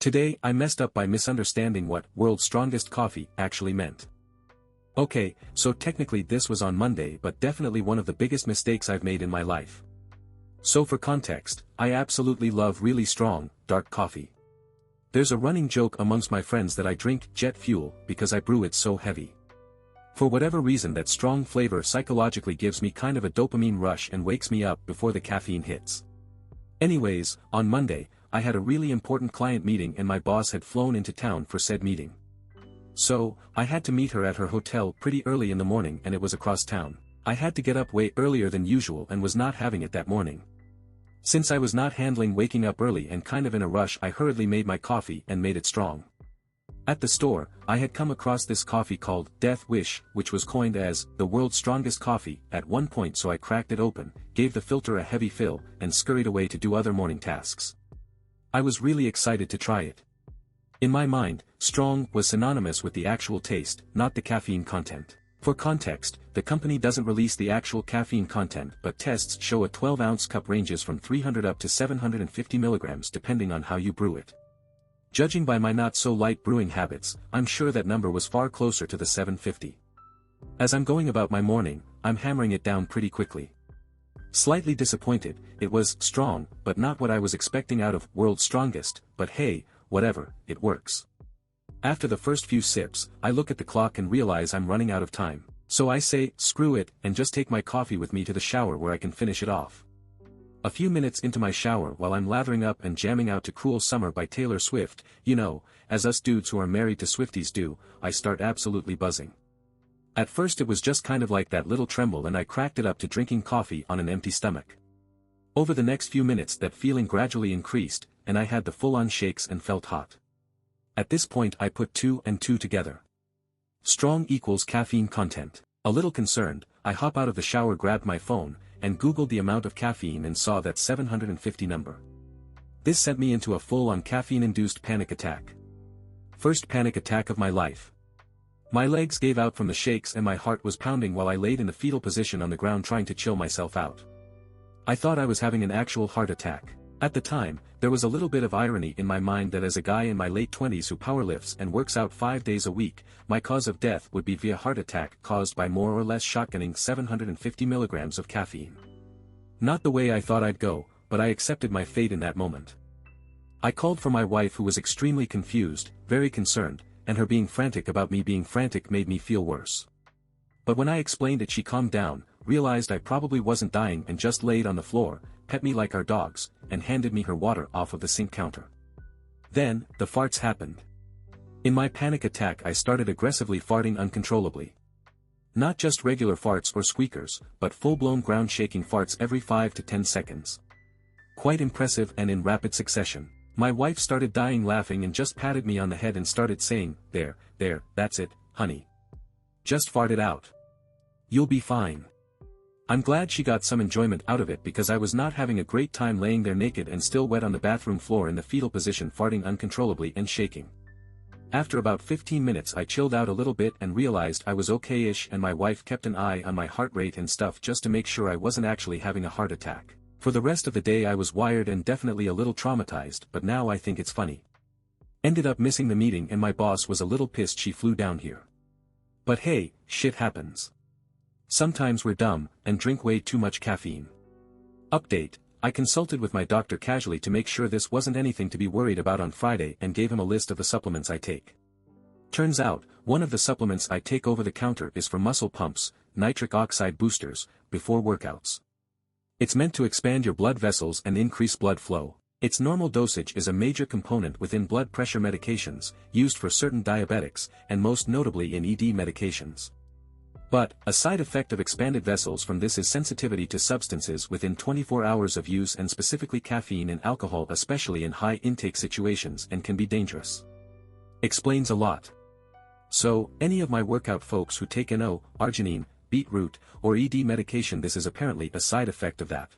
Today I messed up by misunderstanding what "world's strongest coffee" actually meant. Okay, so technically this was on Monday, but definitely one of the biggest mistakes I've made in my life. So for context, I absolutely love really strong, dark coffee. There's a running joke amongst my friends that I drink jet fuel because I brew it so heavy. For whatever reason, that strong flavor psychologically gives me kind of a dopamine rush and wakes me up before the caffeine hits. Anyways, on Monday, I had a really important client meeting and my boss had flown into town for said meeting. So, I had to meet her at her hotel pretty early in the morning and it was across town. I had to get up way earlier than usual and was not having it that morning. Since I was not handling waking up early and kind of in a rush, I hurriedly made my coffee and made it strong. At the store, I had come across this coffee called Death Wish, which was coined as the world's strongest coffee at one point, so I cracked it open, gave the filter a heavy fill, and scurried away to do other morning tasks. I was really excited to try it. In my mind, strong was synonymous with the actual taste, not the caffeine content. For context, the company doesn't release the actual caffeine content, but tests show a 12-ounce cup ranges from 300 up to 750 milligrams depending on how you brew it. Judging by my not-so-light brewing habits, I'm sure that number was far closer to the 750. As I'm going about my morning, I'm hammering it down pretty quickly. Slightly disappointed, it was strong, but not what I was expecting out of world's strongest, but hey, whatever, it works. After the first few sips, I look at the clock and realize I'm running out of time, so I say, screw it, and just take my coffee with me to the shower where I can finish it off. A few minutes into my shower, while I'm lathering up and jamming out to Cruel Summer by Taylor Swift, you know, as us dudes who are married to Swifties do, I start absolutely buzzing. At first it was just kind of like that little tremble and I cracked it up to drinking coffee on an empty stomach. Over the next few minutes that feeling gradually increased, and I had the full-on shakes and felt hot. At this point I put 2 and 2 together. Strong equals caffeine content. A little concerned, I hop out of the shower, grabbed my phone, and googled the amount of caffeine and saw that 750 number. This sent me into a full-on caffeine-induced panic attack. First panic attack of my life. My legs gave out from the shakes and my heart was pounding while I laid in the fetal position on the ground trying to chill myself out. I thought I was having an actual heart attack. At the time, there was a little bit of irony in my mind that as a guy in my late 20s who powerlifts and works out 5 days a week, my cause of death would be via heart attack caused by more or less shotgunning 750 milligrams of caffeine. Not the way I thought I'd go, but I accepted my fate in that moment. I called for my wife, who was extremely confused, very concerned, and her being frantic about me being frantic made me feel worse. But when I explained it, she calmed down, realized I probably wasn't dying and just laid on the floor, pet me like our dogs, and handed me her water off of the sink counter. Then, the farts happened. In my panic attack I started aggressively farting uncontrollably. Not just regular farts or squeakers, but full-blown ground-shaking farts every 5 to 10 seconds. Quite impressive and in rapid succession. My wife started dying laughing and just patted me on the head and started saying, there, that's it, honey. Just fart it out. You'll be fine. I'm glad she got some enjoyment out of it because I was not having a great time laying there naked and still wet on the bathroom floor in the fetal position, farting uncontrollably and shaking. After about 15 minutes I chilled out a little bit and realized I was okay-ish, and my wife kept an eye on my heart rate and stuff just to make sure I wasn't actually having a heart attack. For the rest of the day I was wired and definitely a little traumatized, but now I think it's funny. Ended up missing the meeting and my boss was a little pissed she flew down here. But hey, shit happens. Sometimes we're dumb, and drink way too much caffeine. Update, I consulted with my doctor casually to make sure this wasn't anything to be worried about on Friday and gave him a list of the supplements I take. Turns out, one of the supplements I take over the counter is for muscle pumps, nitric oxide boosters, before workouts. It's meant to expand your blood vessels and increase blood flow. Its normal dosage is a major component within blood pressure medications, used for certain diabetics, and most notably in ED medications. But, a side effect of expanded vessels from this is sensitivity to substances within 24 hours of use, and specifically caffeine and alcohol, especially in high intake situations, and can be dangerous. Explains a lot. So, any of my workout folks who take NO, arginine, beetroot, or ED medication, this is apparently a side effect of that.